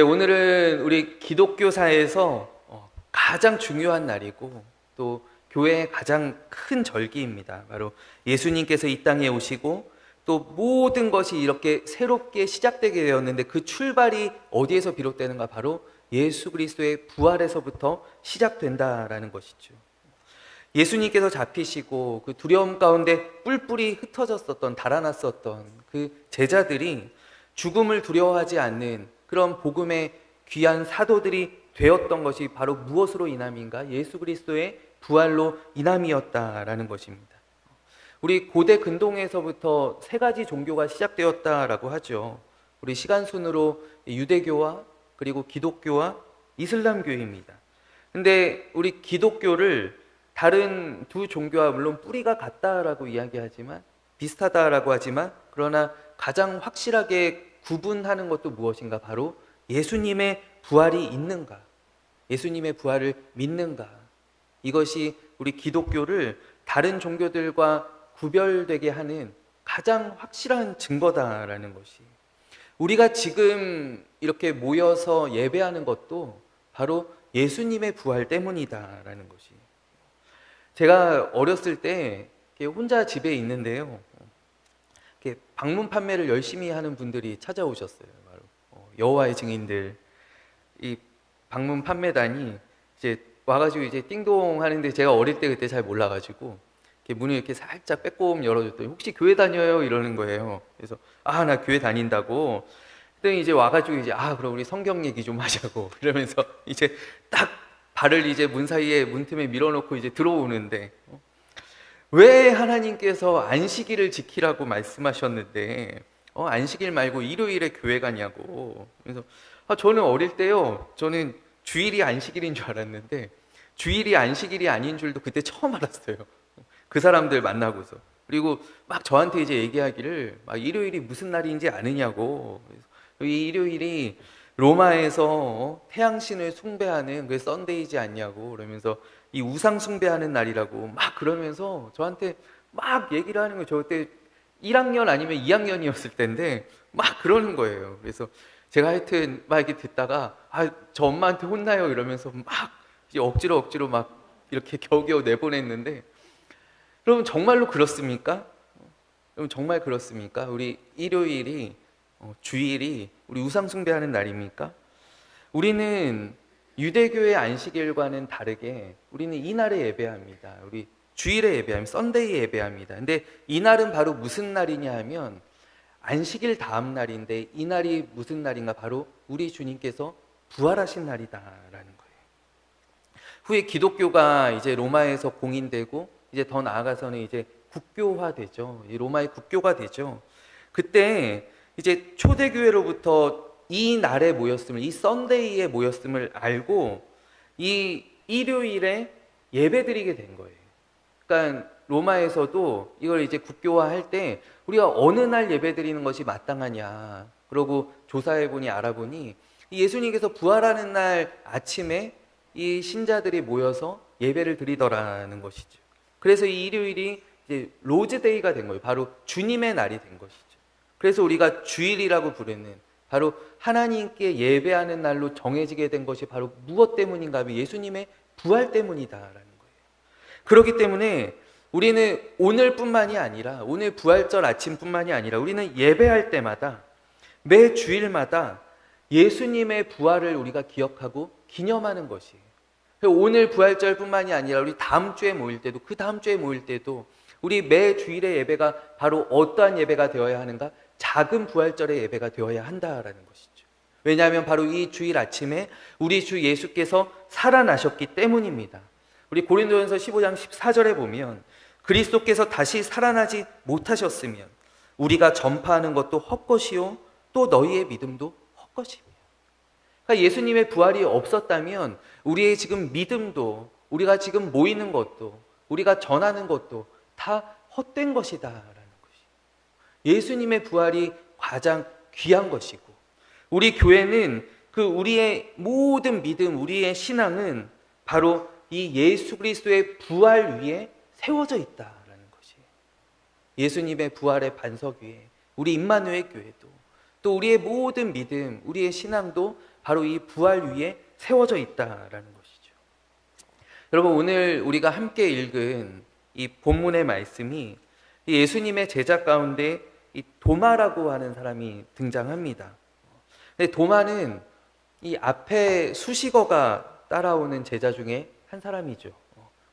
오늘은 우리 기독교사에서 가장 중요한 날이고 또 교회의 가장 큰 절기입니다. 바로 예수님께서 이 땅에 오시고 또 모든 것이 이렇게 새롭게 시작되게 되었는데 그 출발이 어디에서 비롯되는가? 바로 예수 그리스도의 부활에서부터 시작된다라는 것이죠. 예수님께서 잡히시고 그 두려움 가운데 뿔뿔이 흩어졌었던, 달아났었던 그 제자들이 죽음을 두려워하지 않는 그런 복음의 귀한 사도들이 되었던 것이 바로 무엇으로 인함인가? 예수 그리스도의 부활로 인함이었다라는 것입니다. 우리 고대 근동에서부터 세 가지 종교가 시작되었다라고 하죠. 우리 시간 순으로 유대교와 그리고 기독교와 이슬람교입니다. 근데 우리 기독교를 다른 두 종교와 물론 뿌리가 같다라고 이야기하지만, 비슷하다라고 하지만, 그러나 가장 확실하게 구분하는 것도 무엇인가? 바로 예수님의 부활이 있는가, 예수님의 부활을 믿는가. 이것이 우리 기독교를 다른 종교들과 구별되게 하는 가장 확실한 증거다라는 것이, 우리가 지금 이렇게 모여서 예배하는 것도 바로 예수님의 부활 때문이다라는 것이. 제가 어렸을 때 혼자 집에 있는데요, 방문 판매를 열심히 하는 분들이 찾아오셨어요. 바로 여호와의 증인들, 이 방문 판매단이 이제 와가지고 이제 띵동 하는데, 제가 어릴 때 그때 잘 몰라가지고 이렇게 문을 이렇게 살짝 빼꼼 열어줬더니 혹시 교회 다녀요? 이러는 거예요. 그래서 나 교회 다닌다고. 그랬더니 이제 와가지고 이제 그럼 우리 성경 얘기 좀 하자고 이러면서 이제 딱 발을 이제 문 사이에 문틈에 밀어놓고 이제 들어오는데, 왜 하나님께서 안식일을 지키라고 말씀하셨는데 안식일 말고 일요일에 교회 가냐고. 그래서 저는 어릴 때요, 저는 주일이 안식일인 줄 알았는데 주일이 안식일이 아닌 줄도 그때 처음 알았어요. 그 사람들 만나고서. 그리고 막 저한테 이제 얘기하기를 일요일이 무슨 날인지 아느냐고. 이 일요일이 로마에서 태양신을 숭배하는 그 썬데이지 않냐고 그러면서 이 우상 숭배하는 날이라고 막 그러면서 저한테 막 얘기를 하는 거예요. 저 그때 1학년 아니면 2학년이었을 때인데 막 그러는 거예요. 그래서 제가 하여튼 막 이렇게 듣다가 저 엄마한테 혼나요 이러면서 막 억지로 막 이렇게 겨우겨우 내보냈는데, 여러분 정말로 그렇습니까? 여러분 정말 그렇습니까? 우리 일요일이 주일이 우리 우상 숭배하는 날입니까? 우리는 유대교의 안식일과는 다르게 우리는 이날에 예배합니다. 우리 주일에 예배합니다. 썬데이에 예배합니다. 근데 이날은 바로 무슨 날이냐 하면 안식일 다음 날인데, 이 날이 무슨 날인가? 바로 우리 주님께서 부활하신 날이다라는 거예요. 후에 기독교가 이제 로마에서 공인되고 이제 더 나아가서는 이제 국교화되죠. 로마의 국교가 되죠. 그때 이제 초대교회로부터 이 날에 모였음을, 이 썬데이에 모였음을 알고 이 일요일에 예배드리게 된 거예요. 그러니까 로마에서도 이걸 이제 국교화할 때 우리가 어느 날 예배드리는 것이 마땅하냐, 그러고 조사해보니 알아보니 예수님께서 부활하는 날 아침에 이 신자들이 모여서 예배를 드리더라는 것이죠. 그래서 이 일요일이 이제 로즈데이가 된 거예요. 바로 주님의 날이 된 것이죠. 그래서 우리가 주일이라고 부르는, 바로 하나님께 예배하는 날로 정해지게 된 것이 바로 무엇 때문인가 하면 예수님의 부활 때문이다라는 거예요. 그렇기 때문에 우리는 오늘뿐만이 아니라, 오늘 부활절 아침뿐만이 아니라 우리는 예배할 때마다, 매 주일마다 예수님의 부활을 우리가 기억하고 기념하는 것이에요. 오늘 부활절뿐만이 아니라 우리 다음 주에 모일 때도, 그 다음 주에 모일 때도 우리 매 주일의 예배가 바로 어떠한 예배가 되어야 하는가? 작은 부활절의 예배가 되어야 한다라는 것이죠. 왜냐하면 바로 이 주일 아침에 우리 주 예수께서 살아나셨기 때문입니다. 우리 고린도전서 15장 14절에 보면 그리스도께서 다시 살아나지 못하셨으면 우리가 전파하는 것도 헛것이요 또 너희의 믿음도 헛것이며. 그러니까 예수님의 부활이 없었다면 우리의 지금 믿음도, 우리가 지금 모이는 것도, 우리가 전하는 것도 다 헛된 것이다라는 것이. 예수님의 부활이 가장 귀한 것이고, 우리 교회는 우리의 모든 믿음, 우리의 신앙은 바로 이 예수 그리스도의 부활 위에 세워져 있다라는 것이에요. 예수님의 부활의 반석 위에 우리 임마누엘 교회도, 또 우리의 모든 믿음, 우리의 신앙도 바로 이 부활 위에 세워져 있다라는 것이죠. 여러분, 오늘 우리가 함께 읽은 이 본문의 말씀이 이 예수님의 제자 가운데 이 도마라고 하는 사람이 등장합니다. 근데 도마는 이 앞에 수식어가 따라오는 제자 중에 한 사람이죠.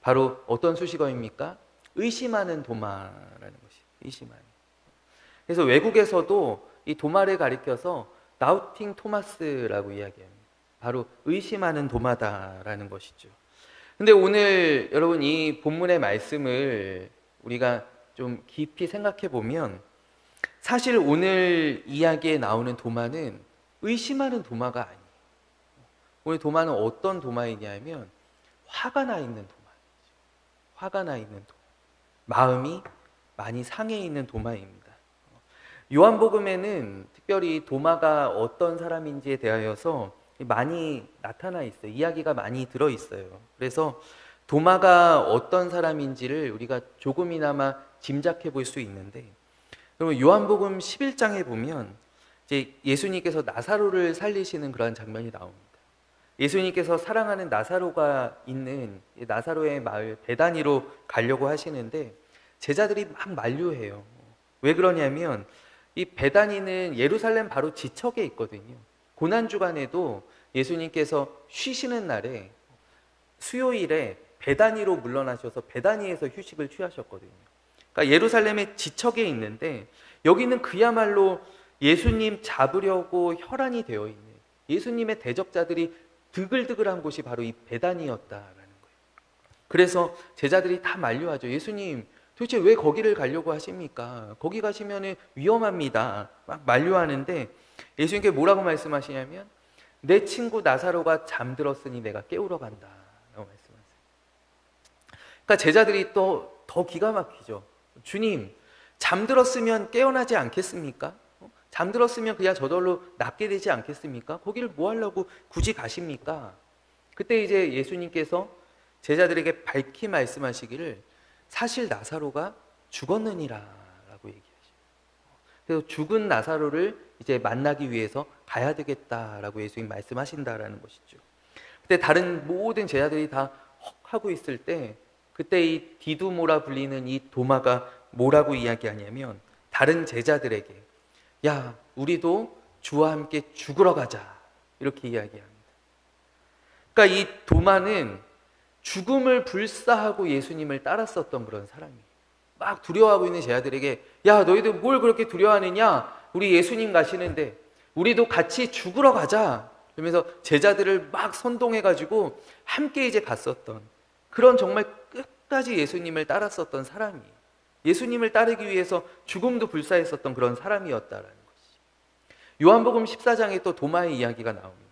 바로 어떤 수식어입니까? 의심하는 도마라는 것이 의심하는. 그래서 외국에서도 이 도마를 가리켜서 다우팅 토마스라고 이야기합니다. 바로 의심하는 도마다라는 것이죠. 근데 오늘 여러분 이 본문의 말씀을 우리가 좀 깊이 생각해 보면 사실 오늘 이야기에 나오는 도마는 의심하는 도마가 아니에요. 오늘 도마는 어떤 도마이냐면 화가 나 있는 도마이죠. 화가 나 있는 도마. 마음이 많이 상해 있는 도마입니다. 요한복음에는 특별히 도마가 어떤 사람인지에 대하여서 많이 나타나 있어요. 이야기가 많이 들어있어요. 그래서 도마가 어떤 사람인지를 우리가 조금이나마 짐작해 볼 수 있는데, 그러면 요한복음 11장에 보면 이제 예수님께서 나사로를 살리시는 그런 장면이 나옵니다. 예수님께서 사랑하는 나사로가 있는 나사로의 마을 베다니로 가려고 하시는데 제자들이 막 만류해요. 왜 그러냐면 이 베다니는 예루살렘 바로 지척에 있거든요. 고난주간에도 예수님께서 쉬시는 날에 수요일에 베다니로 물러나셔서 베다니에서 휴식을 취하셨거든요. 그러니까 예루살렘의 지척에 있는데 여기는 그야말로 예수님 잡으려고 혈안이 되어 있는 예수님의 대적자들이 드글드글한 곳이 바로 이 베다니였다라는 거예요. 그래서 제자들이 다 만류하죠. 예수님 도대체 왜 거기를 가려고 하십니까? 거기 가시면 위험합니다. 막 만류하는데 예수님께 뭐라고 말씀하시냐면 내 친구 나사로가 잠들었으니 내가 깨우러 간다 라고 말씀하세요. 그러니까 제자들이 또 더 기가 막히죠. 주님, 잠들었으면 깨어나지 않겠습니까? 잠들었으면 그냥 저절로 낫게 되지 않겠습니까? 거기를 뭐 하려고 굳이 가십니까? 그때 이제 예수님께서 제자들에게 밝히 말씀하시기를 사실 나사로가 죽었느니라 라고 얘기하시죠. 그래서 죽은 나사로를 이제 만나기 위해서 가야 되겠다라고 예수님 말씀하신다라는 것이죠. 그때 다른 모든 제자들이 다 헉 하고 있을 때 그때 이 디두모라 불리는 이 도마가 뭐라고 이야기하냐면 다른 제자들에게 야, 우리도 주와 함께 죽으러 가자 이렇게 이야기합니다. 그러니까 이 도마는 죽음을 불사하고 예수님을 따랐었던 그런 사람이에요. 막 두려워하고 있는 제자들에게 야, 너희들 뭘 그렇게 두려워하느냐? 우리 예수님 가시는데 우리도 같이 죽으러 가자. 그러면서 제자들을 막 선동해가지고 함께 이제 갔었던 그런 정말 끝까지 예수님을 따랐었던 사람이에요. 예수님을 따르기 위해서 죽음도 불사했었던 그런 사람이었다라는 것이. 요한복음 14장에 또 도마의 이야기가 나옵니다.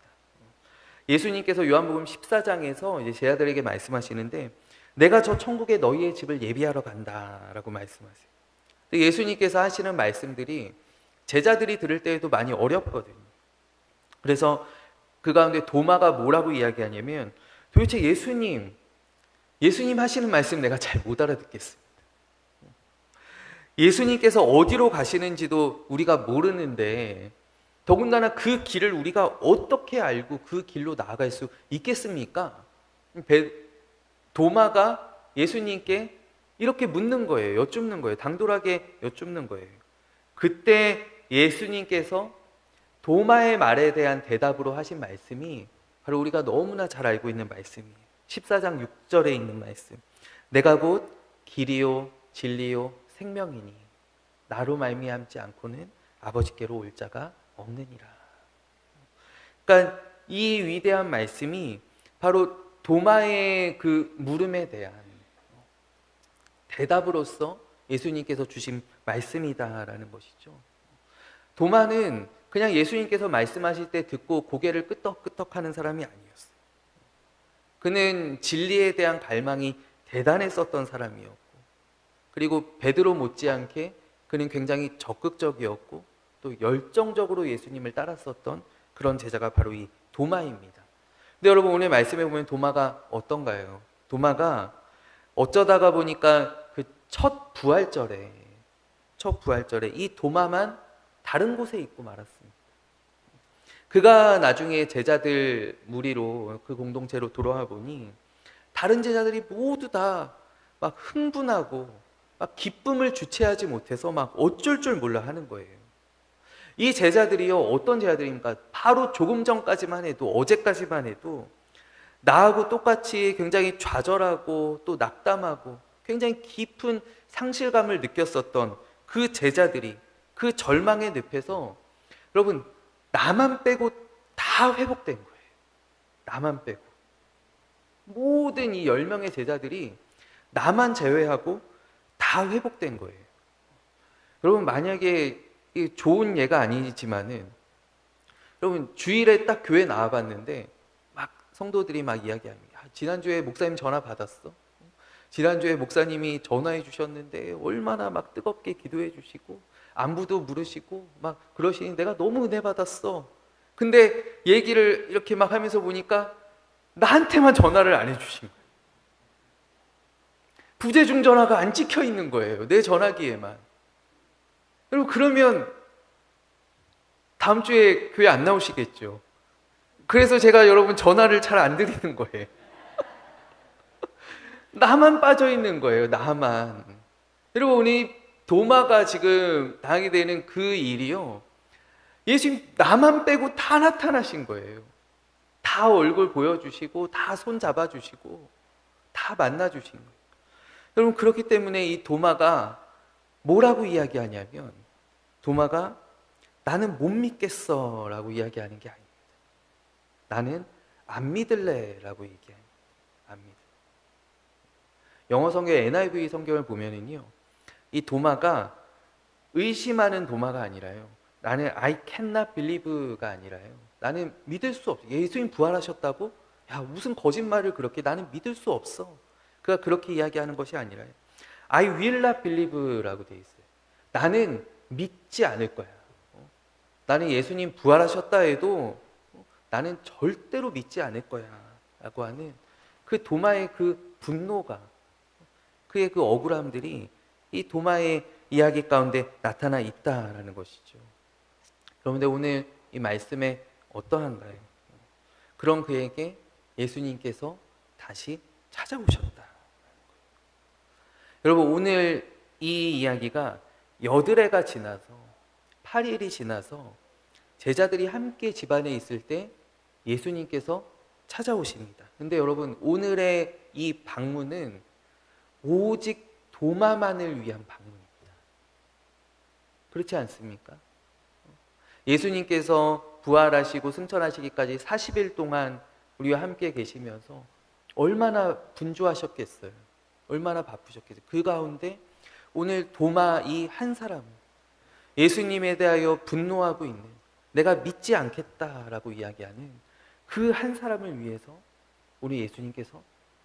예수님께서 요한복음 14장에서 이제 제자들에게 말씀하시는데 내가 저 천국에 너희의 집을 예비하러 간다라고 말씀하세요. 예수님께서 하시는 말씀들이 제자들이 들을 때에도 많이 어렵거든요. 그래서 그 가운데 도마가 뭐라고 이야기하냐면 도대체 예수님 하시는 말씀 내가 잘 못 알아듣겠습니다. 예수님께서 어디로 가시는지도 우리가 모르는데 더군다나 그 길을 우리가 어떻게 알고 그 길로 나아갈 수 있겠습니까? 도마가 예수님께 이렇게 묻는 거예요. 여쭙는 거예요. 당돌하게 여쭙는 거예요. 그때 예수님께서 도마의 말에 대한 대답으로 하신 말씀이 바로 우리가 너무나 잘 알고 있는 말씀이에요. 14장 6절에 있는 말씀. 내가 곧 길이요 진리요 생명이니 나로 말미암지 않고는 아버지께로 올 자가 없느니라. 그러니까 이 위대한 말씀이 바로 도마의 그 물음에 대한 대답으로서 예수님께서 주신 말씀이다라는 것이죠. 도마는 그냥 예수님께서 말씀하실 때 듣고 고개를 끄덕끄덕하는 사람이 아니었어요. 그는 진리에 대한 갈망이 대단했었던 사람이었고, 그리고 베드로 못지않게 그는 굉장히 적극적이었고 또 열정적으로 예수님을 따랐었던 그런 제자가 바로 이 도마입니다. 근데 여러분 오늘 말씀해 보면 도마가 어떤가요? 도마가 어쩌다가 보니까 그 첫 부활절에 이 도마만 다른 곳에 있고 말았습니다. 그가 나중에 제자들 무리로 그 공동체로 돌아와 보니 다른 제자들이 모두 다 막 흥분하고 막 기쁨을 주체하지 못해서 막 어쩔 줄 몰라 하는 거예요. 이 제자들이요, 어떤 제자들입니까? 바로 조금 전까지만 해도, 어제까지만 해도 나하고 똑같이 굉장히 좌절하고 또 낙담하고 굉장히 깊은 상실감을 느꼈었던 그 제자들이 그 절망의 늪에서 여러분 나만 빼고 다 회복된 거예요. 나만 빼고. 모든 이 10명의 제자들이 나만 제외하고 다 회복된 거예요. 여러분 만약에 좋은 예가 아니지만은 여러분 주일에 딱 교회 나와봤는데 막 성도들이 막 이야기합니다. 지난주에 목사님 전화 받았어? 지난주에 목사님이 전화해 주셨는데 얼마나 막 뜨겁게 기도해 주시고 안부도 물으시고 막 그러시니 내가 너무 은혜 받았어. 근데 얘기를 이렇게 막 하면서 보니까 나한테만 전화를 안 해주신 거예요. 부재중 전화가 안 찍혀 있는 거예요. 내 전화기에만. 여러분 그러면 다음 주에 교회 안 나오시겠죠. 그래서 제가 여러분 전화를 잘 안 드리는 거예요. 나만 빠져 있는 거예요. 나만. 여러분 우리 도마가 지금 당하게 되는 그 일이요, 예수님 나만 빼고 다 나타나신 거예요. 다 얼굴 보여주시고 다 손 잡아주시고 다 만나주신 거예요. 여러분 그렇기 때문에 이 도마가 뭐라고 이야기하냐면, 도마가 나는 못 믿겠어 라고 이야기하는 게 아닙니다. 나는 안 믿을래 라고 얘기합니다. 안 믿을래. 영어 성경 NIV 성경을 보면은요, 이 도마가 의심하는 도마가 아니라요, 나는 I cannot believe가 아니라요, 나는 믿을 수 없어. 예수님 부활하셨다고? 야 무슨 거짓말을 그렇게, 나는 믿을 수 없어. 그가 그렇게 이야기하는 것이 아니라요, I will not believe라고 돼 있어요. 나는 믿지 않을 거야. 나는 예수님 부활하셨다 해도 나는 절대로 믿지 않을 거야 라고 하는 그 도마의 그 분노가, 그의 그 억울함들이 이 도마의 이야기 가운데 나타나 있다라는 것이죠. 여러분들 오늘 이 말씀에 어떠한가요? 그런 그에게 예수님께서 다시 찾아오셨다. 여러분 오늘 이 이야기가 8해가 지나서 8일이 지나서 제자들이 함께 집안에 있을 때 예수님께서 찾아오십니다. 근데 여러분 오늘의 이 방문은 오직 도마만을 위한 방문입니다. 그렇지 않습니까? 예수님께서 부활하시고 승천하시기까지 40일 동안 우리와 함께 계시면서 얼마나 분주하셨겠어요. 얼마나 바쁘셨겠어요. 그 가운데 오늘 도마 이 한 사람, 예수님에 대하여 분노하고 있는, 내가 믿지 않겠다라고 이야기하는 그 한 사람을 위해서 우리 예수님께서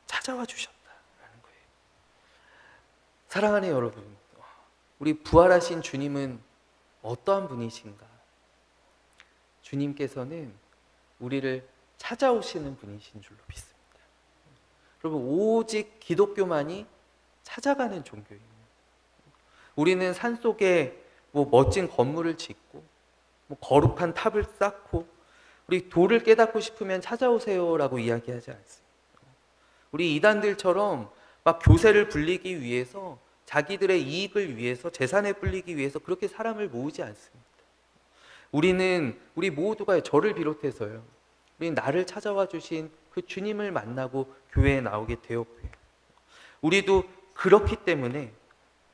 찾아와 주셨다라는 거예요. 사랑하는 여러분, 우리 부활하신 주님은 어떠한 분이신가? 주님께서는 우리를 찾아오시는 분이신 줄로 믿습니다. 여러분 오직 기독교만이 찾아가는 종교입니다. 우리는 산속에 멋진 건물을 짓고 거룩한 탑을 쌓고 우리 도를 깨닫고 싶으면 찾아오세요라고 이야기하지 않습니다. 우리 이단들처럼 막 교세를 불리기 위해서, 자기들의 이익을 위해서, 재산을 불리기 위해서 그렇게 사람을 모으지 않습니다. 우리 모두가, 저를 비롯해서요, 우리는 나를 찾아와 주신 그 주님을 만나고 교회에 나오게 되었고요, 우리도 그렇기 때문에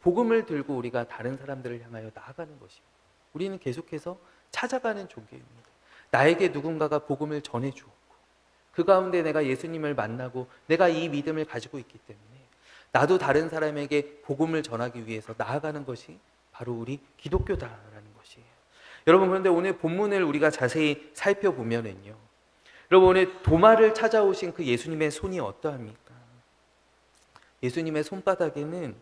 복음을 들고 우리가 다른 사람들을 향하여 나아가는 것입니다. 우리는 계속해서 찾아가는 종교입니다. 나에게 누군가가 복음을 전해 주었고 그 가운데 내가 예수님을 만나고 내가 이 믿음을 가지고 있기 때문에 나도 다른 사람에게 복음을 전하기 위해서 나아가는 것이 바로 우리 기독교다라는 것이에요. 여러분 그런데 오늘 본문을 우리가 자세히 살펴보면은요, 여러분 오늘 도마를 찾아오신 그 예수님의 손이 어떠합니까? 예수님의 손바닥에는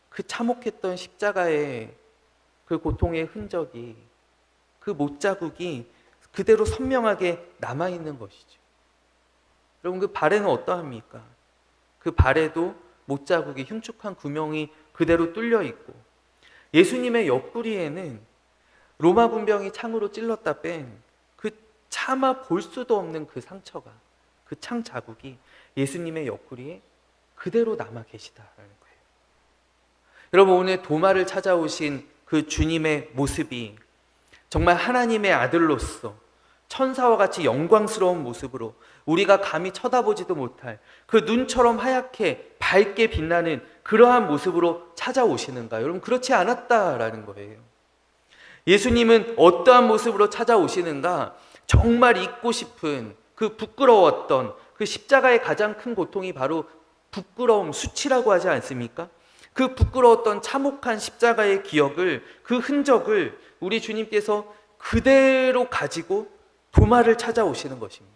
그 참혹했던 십자가의 그 고통의 흔적이, 그 못자국이 그대로 선명하게 남아있는 것이죠. 여러분 그 발에는 어떠합니까? 그 발에도 못자국이, 흉측한 구멍이 그대로 뚫려 있고, 예수님의 옆구리에는 로마 군병이 창으로 찔렀다 뺀 그 차마 볼 수도 없는 그 상처가, 그 창 자국이 예수님의 옆구리에 그대로 남아 계시다라는 거예요. 여러분, 오늘 도마를 찾아오신 그 주님의 모습이 정말 하나님의 아들로서 천사와 같이 영광스러운 모습으로 우리가 감히 쳐다보지도 못할 그 눈처럼 하얗게 밝게 빛나는 그러한 모습으로 찾아오시는가? 여러분, 그렇지 않았다라는 거예요. 예수님은 어떠한 모습으로 찾아오시는가? 정말 잊고 싶은 그 부끄러웠던 그 십자가의 가장 큰 고통이 바로 부끄러움, 수치라고 하지 않습니까? 그 부끄러웠던 참혹한 십자가의 기억을, 그 흔적을 우리 주님께서 그대로 가지고 도마를 찾아오시는 것입니다.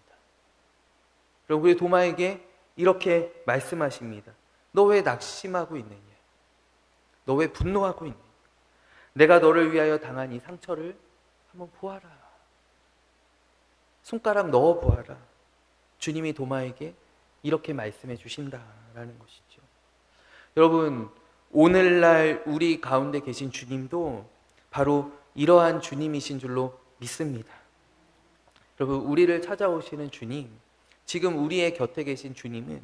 그리고 우리 도마에게 이렇게 말씀하십니다. 너 왜 낙심하고 있느냐? 너 왜 분노하고 있느냐? 내가 너를 위하여 당한 이 상처를 한번 보아라. 손가락 넣어 보아라. 주님이 도마에게 이렇게 말씀해 주신다라는 것이죠. 여러분, 오늘날 우리 가운데 계신 주님도 바로 이러한 주님이신 줄로 믿습니다. 여러분, 우리를 찾아오시는 주님, 지금 우리의 곁에 계신 주님은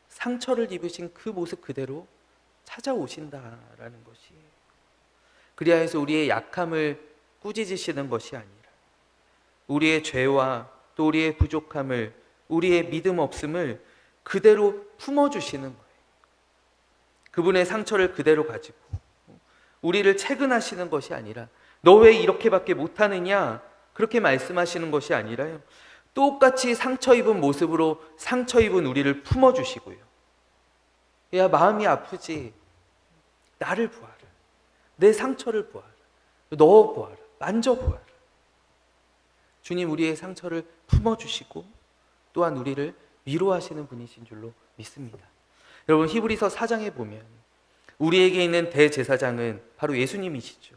상처를 입으신 그 모습 그대로 찾아오신다라는 것이에요. 그리하여 해서 우리의 약함을 꾸짖으시는 것이 아니라 우리의 죄와 또 우리의 부족함을, 우리의 믿음 없음을 그대로 품어주시는 거예요. 그분의 상처를 그대로 가지고 우리를 채근하시는 것이 아니라 너 왜 이렇게밖에 못하느냐? 그렇게 말씀하시는 것이 아니라요, 똑같이 상처 입은 모습으로 상처 입은 우리를 품어주시고요. 야, 마음이 아프지? 나를 보아라. 내 상처를 보아라. 넣어 보아라. 만져 보아라. 주님, 우리의 상처를 품어주시고 또한 우리를 위로하시는 분이신 줄로 믿습니다. 여러분, 히브리서 4장에 보면 우리에게 있는 대제사장은 바로 예수님이시죠.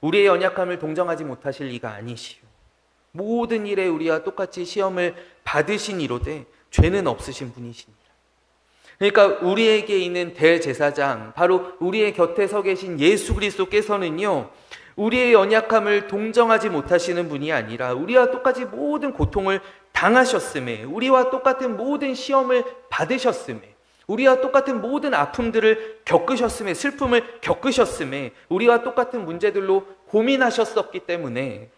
우리의 연약함을 동정하지 못하실 이가 아니시오. 모든 일에 우리와 똑같이 시험을 받으신 이로되 죄는 없으신 분이시니라. 그러니까 우리에게 있는 대제사장, 바로 우리의 곁에 서 계신 예수 그리스도께서는요, 우리의 연약함을 동정하지 못하시는 분이 아니라 우리와 똑같이 모든 고통을 당하셨음에, 우리와 똑같은 모든 시험을 받으셨음에, 우리와 똑같은 모든 아픔들을 겪으셨음에, 슬픔을 겪으셨음에, 우리와 똑같은 문제들로 고민하셨었기 때문에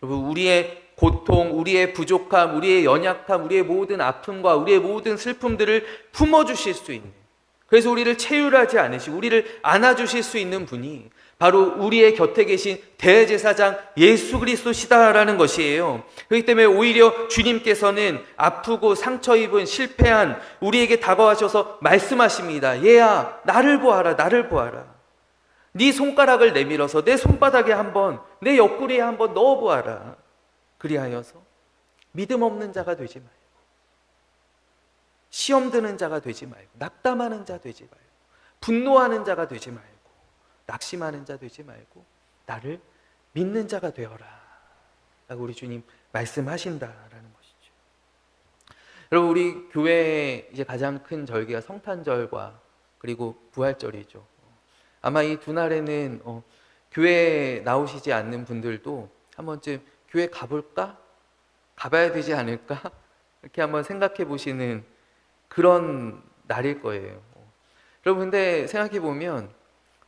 여러분, 우리의 고통, 우리의 부족함, 우리의 연약함, 우리의 모든 아픔과 우리의 모든 슬픔들을 품어주실 수 있는, 그래서 우리를 체휼하지 않으시고 우리를 안아주실 수 있는 분이 바로 우리의 곁에 계신 대제사장 예수 그리스도시다라는 것이에요. 그렇기 때문에 오히려 주님께서는 아프고 상처 입은 실패한 우리에게 다가와셔서 말씀하십니다. 얘야, 나를 보아라. 나를 보아라. 네 손가락을 내밀어서 내 손바닥에 한번, 내 옆구리에 한번 넣어보아라. 그리하여서 믿음 없는 자가 되지 말고, 시험 드는 자가 되지 말고, 낙담하는 자 되지 말고, 분노하는 자가 되지 말고, 낙심하는 자 되지 말고 나를 믿는 자가 되어라 라고 우리 주님 말씀하신다라는 것이죠. 여러분, 우리 교회의 이제 가장 큰 절기가 성탄절과 그리고 부활절이죠. 아마 이 두 날에는 교회에 나오시지 않는 분들도 한 번쯤 교회 가볼까? 가봐야 되지 않을까? 이렇게 한번 생각해 보시는 그런 날일 거예요. 여러분, 근데 생각해 보면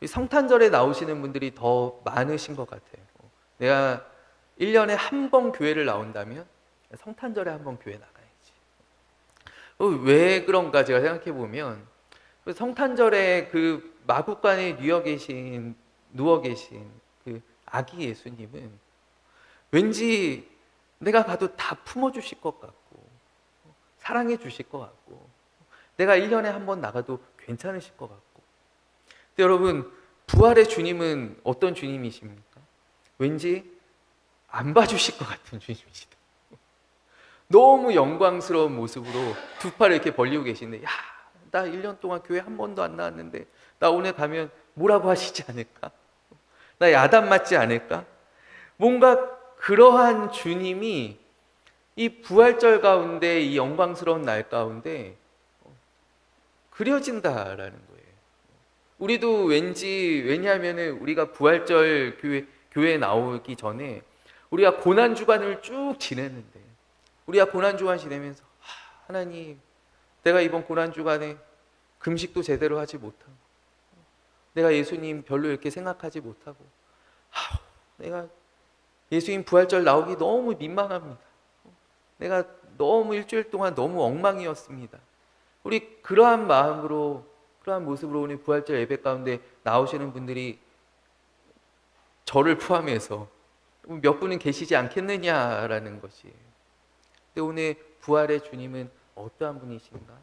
성탄절에 나오시는 분들이 더 많으신 것 같아요. 내가 1년에 한 번 교회를 나온다면 성탄절에 한 번 교회 나가야지. 왜 그런가 제가 생각해 보면 성탄절에 그 마구간에 누워 계신 그 아기 예수님은 왠지 내가 가도 다 품어주실 것 같고 사랑해 주실 것 같고 내가 1년에 한 번 나가도 괜찮으실 것 같고. 근데 여러분, 부활의 주님은 어떤 주님이십니까? 왠지 안 봐주실 것 같은 주님이시다. 너무 영광스러운 모습으로 두 팔을 이렇게 벌리고 계신데, 야, 나 1년 동안 교회 한 번도 안 나왔는데 나 오늘 가면 뭐라고 하시지 않을까? 나 야단 맞지 않을까? 뭔가 그러한 주님이 이 부활절 가운데, 이 영광스러운 날 가운데 그려진다라는 거예요. 우리도 왠지, 왜냐하면 우리가 부활절 교회에 나오기 전에 우리가 고난주간을 쭉 지냈는데, 우리가 고난주간 지내면서 하나님, 내가 이번 고난주간에 금식도 제대로 하지 못하고, 내가 예수님 별로 이렇게 생각하지 못하고, 내가 예수님 부활절 나오기 너무 민망합니다. 내가 너무 일주일 동안 너무 엉망이었습니다. 우리 그러한 마음으로, 그러한 모습으로 오늘 부활절 예배 가운데 나오시는 분들이 저를 포함해서 몇 분은 계시지 않겠느냐라는 것이에요. 근데 오늘 부활의 주님은 어떠한 분이신가?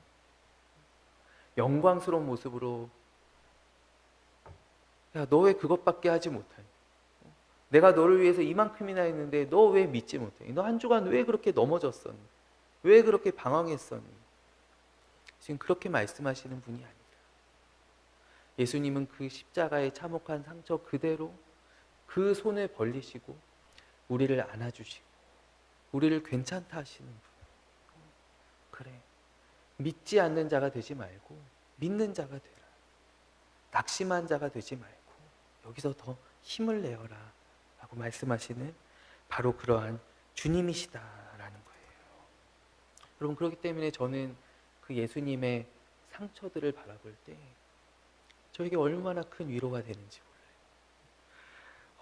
영광스러운 모습으로, 야, 너 왜 그것밖에 하지 못하니? 내가 너를 위해서 이만큼이나 했는데 너 왜 믿지 못해? 너 한 주간 왜 그렇게 넘어졌었니? 왜 그렇게 방황했었니? 지금 그렇게 말씀하시는 분이 아니라, 예수님은 그 십자가의 참혹한 상처 그대로 그 손을 벌리시고 우리를 안아주시고 우리를 괜찮다 하시는 분. 그래, 믿지 않는 자가 되지 말고 믿는 자가 되라. 낙심한 자가 되지 말고 여기서 더 힘을 내어라 라고 말씀하시는 바로 그러한 주님이시다라는 거예요. 여러분, 그렇기 때문에 저는 그 예수님의 상처들을 바라볼 때 저에게 얼마나 큰 위로가 되는지 몰라요.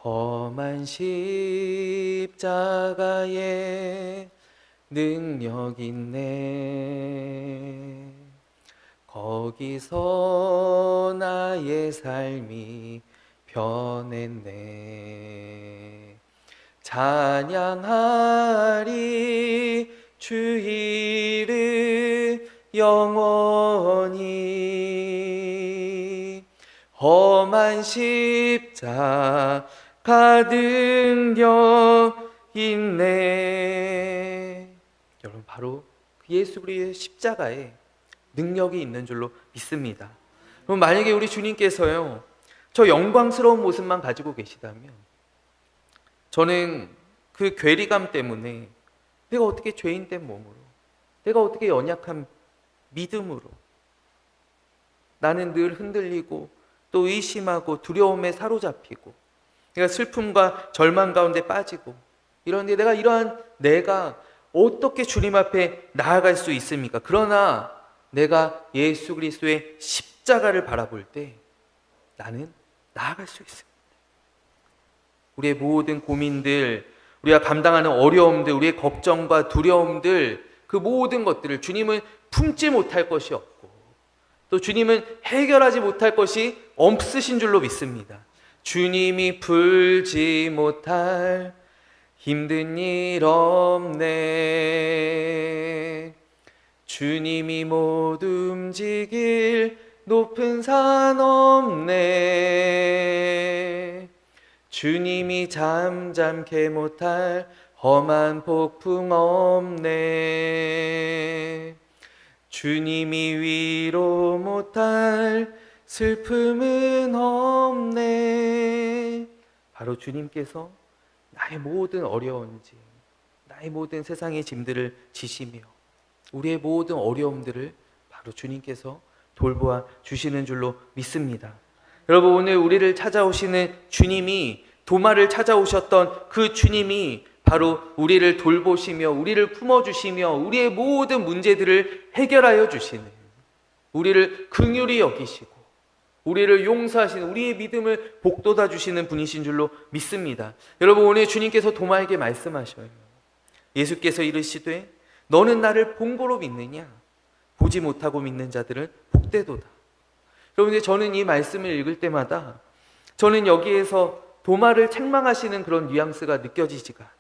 험한 십자가에 능력 있네. 거기서 나의 삶이 변했네. 찬양하리 주 이름 영원히. 험한 십자가 능력 있네. 여러분, 바로 그 예수 그리스도의 십자가에 능력이 있는 줄로 믿습니다. 그럼 만약에 우리 주님께서요, 저 영광스러운 모습만 가지고 계시다면, 저는 그 괴리감 때문에 내가 어떻게 죄인된 몸으로, 내가 어떻게 연약한 믿음으로, 나는 늘 흔들리고 또 의심하고 두려움에 사로잡히고 내가 슬픔과 절망 가운데 빠지고 이런데 내가 어떻게 주님 앞에 나아갈 수 있습니까? 그러나 내가 예수 그리스도의 십자가를 바라볼 때 나는 나아갈 수 있습니다. 우리의 모든 고민들, 우리가 감당하는 어려움들, 우리의 걱정과 두려움들, 그 모든 것들을 주님은 품지 못할 것이 없고 또 주님은 해결하지 못할 것이 없으신 줄로 믿습니다. 주님이 풀지 못할 힘든 일 없네. 주님이 못 움직일 높은 산 없네. 주님이 잠잠케 못할 험한 폭풍 없네. 주님이 위로 못할 슬픔은 없네. 바로 주님께서 나의 모든 어려운 짐, 나의 모든 세상의 짐들을 지시며 우리의 모든 어려움들을 바로 주님께서 돌보아 주시는 줄로 믿습니다. 여러분, 오늘 우리를 찾아오시는 주님이, 도마를 찾아오셨던 그 주님이 바로 우리를 돌보시며 우리를 품어주시며 우리의 모든 문제들을 해결하여 주시는, 우리를 긍휼히 여기시고 우리를 용서하시는, 우리의 믿음을 복돋아 주시는 분이신 줄로 믿습니다. 여러분, 오늘 주님께서 도마에게 말씀하셔요. 예수께서 이르시되 너는 나를 본 거로 믿느냐? 보지 못하고 믿는 자들은 복되도다. 여러분, 저는 이 말씀을 읽을 때마다 저는 여기에서 도마를 책망하시는 그런 뉘앙스가 느껴지지가 않아요.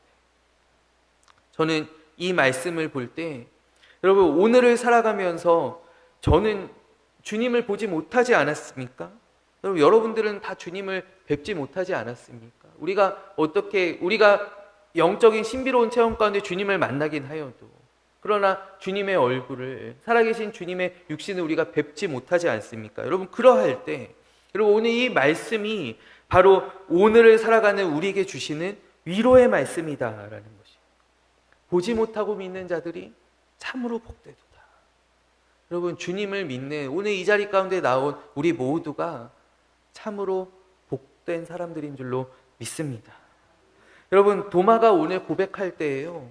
저는 이 말씀을 볼 때, 여러분, 오늘을 살아가면서 저는 주님을 보지 못하지 않았습니까? 여러분들은 다 주님을 뵙지 못하지 않았습니까? 우리가 영적인 신비로운 체험 가운데 주님을 만나긴 하여도, 그러나 주님의 얼굴을, 살아계신 주님의 육신을 우리가 뵙지 못하지 않습니까? 여러분, 그러할 때, 여러분, 오늘 이 말씀이 바로 오늘을 살아가는 우리에게 주시는 위로의 말씀이다라는 것입니다. 보지 못하고 믿는 자들이 참으로 복되도다. 여러분, 주님을 믿는 오늘 이 자리 가운데 나온 우리 모두가 참으로 복된 사람들인 줄로 믿습니다. 여러분, 도마가 오늘 고백할 때예요.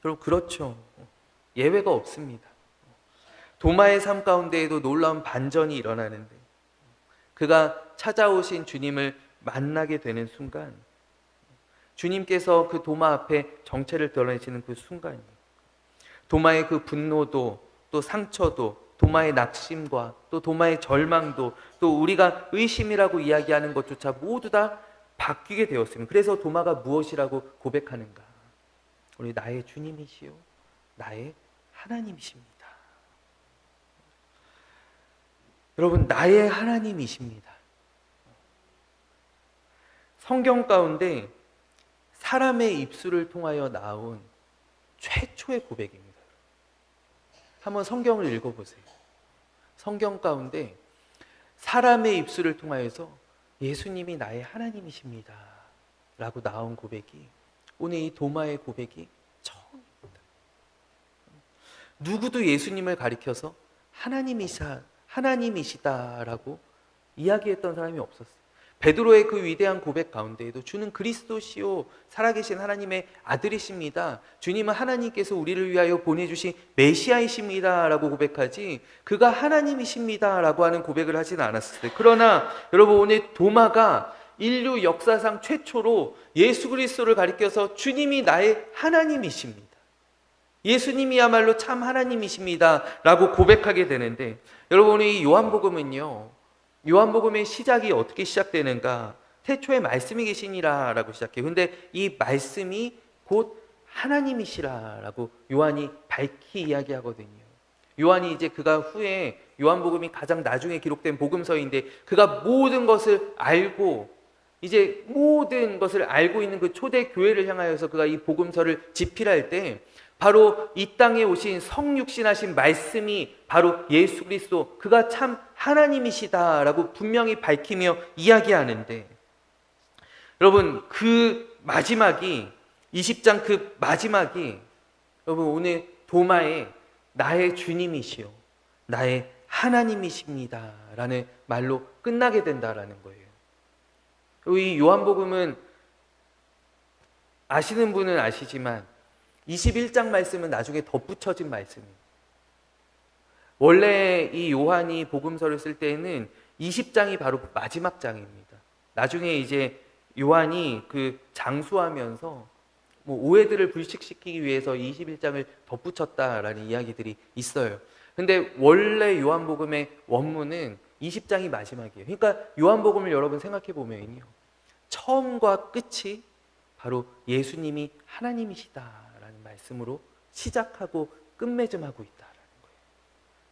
여러분, 그렇죠. 예외가 없습니다. 도마의 삶 가운데에도 놀라운 반전이 일어나는데, 그가 찾아오신 주님을 만나게 되는 순간, 주님께서 그 도마 앞에 정체를 드러내시는 그 순간이에요. 도마의 그 분노도, 또 상처도, 도마의 낙심과 또 도마의 절망도, 또 우리가 의심이라고 이야기하는 것조차 모두 다 바뀌게 되었습니다. 그래서 도마가 무엇이라고 고백하는가? 우리 나의 주님이시요 나의 하나님이십니다. 여러분, 나의 하나님이십니다. 성경 가운데 사람의 입술을 통하여 나온 최초의 고백입니다. 한번 성경을 읽어보세요. 성경 가운데 사람의 입술을 통하여서 예수님이 나의 하나님이십니다 라고 나온 고백이, 오늘 이 도마의 고백이 처음입니다. 누구도 예수님을 가리켜서 하나님이시다라고 이야기했던 사람이 없었어요. 베드로의 그 위대한 고백 가운데에도 주는 그리스도시요 살아계신 하나님의 아들이십니다, 주님은 하나님께서 우리를 위하여 보내주신 메시아이십니다 라고 고백하지, 그가 하나님이십니다 라고 하는 고백을 하지는 않았어요. 그러나 여러분, 오늘 도마가 인류 역사상 최초로 예수 그리스도를 가리켜서 주님이 나의 하나님이십니다, 예수님이야말로 참 하나님이십니다 라고 고백하게 되는데, 여러분, 이 요한복음은요, 요한복음의 시작이 어떻게 시작되는가? 태초에 말씀이 계시니라 라고 시작해요. 근데 이 말씀이 곧 하나님이시라 라고 요한이 밝히 이야기하거든요. 요한이 이제 그가 후에, 요한복음이 가장 나중에 기록된 복음서인데, 그가 모든 것을 알고, 이제 모든 것을 알고 있는 그 초대 교회를 향하여서 그가 이 복음서를 집필할 때, 바로 이 땅에 오신 성육신하신 말씀이 바로 예수 그리스도, 그가 참 하나님이시다라고 분명히 밝히며 이야기하는데, 여러분, 그 마지막이, 20장 그 마지막이 여러분, 오늘 도마에 나의 주님이시요 나의 하나님이십니다 라는 말로 끝나게 된다라는 거예요. 이 요한복음은 아시는 분은 아시지만 21장 말씀은 나중에 덧붙여진 말씀이에요. 원래 이 요한이 복음서를 쓸 때에는 20장이 바로 마지막 장입니다. 나중에 이제 요한이 그 장수하면서 오해들을 불식시키기 위해서 21장을 덧붙였다라는 이야기들이 있어요. 근데 원래 요한복음의 원문은 20장이 마지막이에요. 그러니까 요한복음을 여러분 생각해 보면요, 처음과 끝이 바로 예수님이 하나님이시다라는 말씀으로 시작하고 끝맺음하고 있다라는 거예요.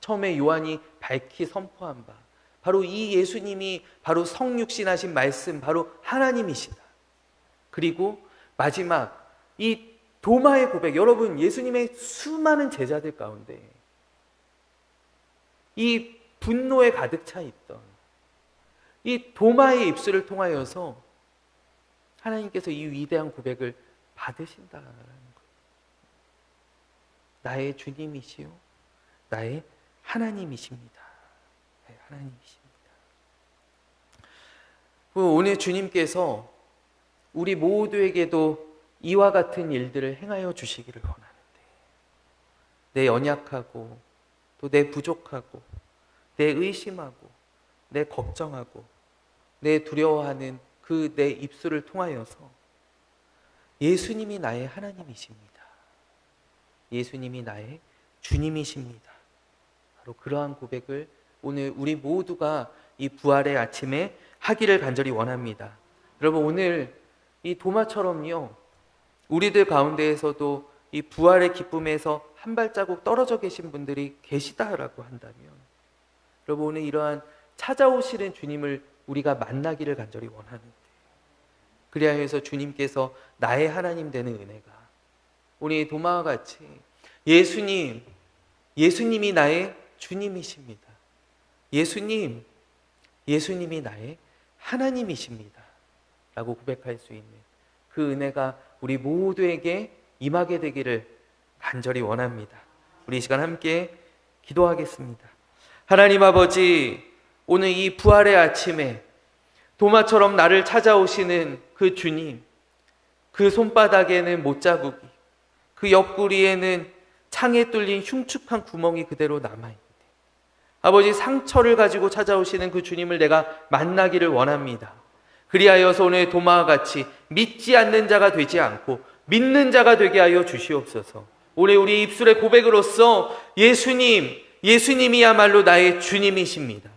처음에 요한이 밝히 선포한 바, 바로 이 예수님이 바로 성육신하신 말씀, 바로 하나님이시다. 그리고 마지막 이 도마의 고백, 여러분, 예수님의 수많은 제자들 가운데 이 분노에 가득 차 있던 이 도마의 입술을 통하여서 하나님께서 이 위대한 고백을 받으신다라는 거예요. 나의 주님이시요 나의 하나님이십니다. 나의 하나님이십니다. 오늘 주님께서 우리 모두에게도 이와 같은 일들을 행하여 주시기를 원하는데, 내 연약하고 또 내 부족하고 내 의심하고 내 걱정하고 내 두려워하는 그 내 입술을 통하여서 예수님이 나의 하나님이십니다, 예수님이 나의 주님이십니다, 바로 그러한 고백을 오늘 우리 모두가 이 부활의 아침에 하기를 간절히 원합니다. 여러분, 오늘 이 도마처럼요, 우리들 가운데에서도 이 부활의 기쁨에서 한 발자국 떨어져 계신 분들이 계시다라고 한다면, 여러분, 오늘 이러한 찾아오시는 주님을 우리가 만나기를 간절히 원하는데, 그리하여 해서 주님께서 나의 하나님 되는 은혜가 우리 도마와 같이 예수님이 나의 주님이십니다, 예수님이 나의 하나님이십니다 라고 고백할 수 있는 그 은혜가 우리 모두에게 임하게 되기를 간절히 원합니다. 우리 이 시간 함께 기도하겠습니다. 하나님 아버지, 오늘 이 부활의 아침에 도마처럼 나를 찾아오시는 그 주님, 그 손바닥에는 못자국이, 그 옆구리에는 창에 뚫린 흉측한 구멍이 그대로 남아있는데 아버지, 상처를 가지고 찾아오시는 그 주님을 내가 만나기를 원합니다. 그리하여서 오늘 도마와 같이 믿지 않는 자가 되지 않고 믿는 자가 되게 하여 주시옵소서. 오늘 우리 입술의 고백으로서 예수님이야말로 나의 주님이십니다.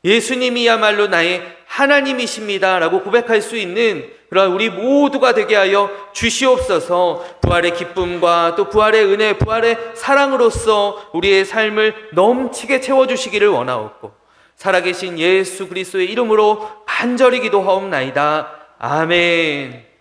예수님이야말로 나의 하나님이십니다 라고 고백할 수 있는 그러한 우리 모두가 되게 하여 주시옵소서. 부활의 기쁨과 또 부활의 은혜, 부활의 사랑으로서 우리의 삶을 넘치게 채워주시기를 원하옵고 살아계신 예수 그리스도의 이름으로 간절히 기도하옵나이다. 아멘.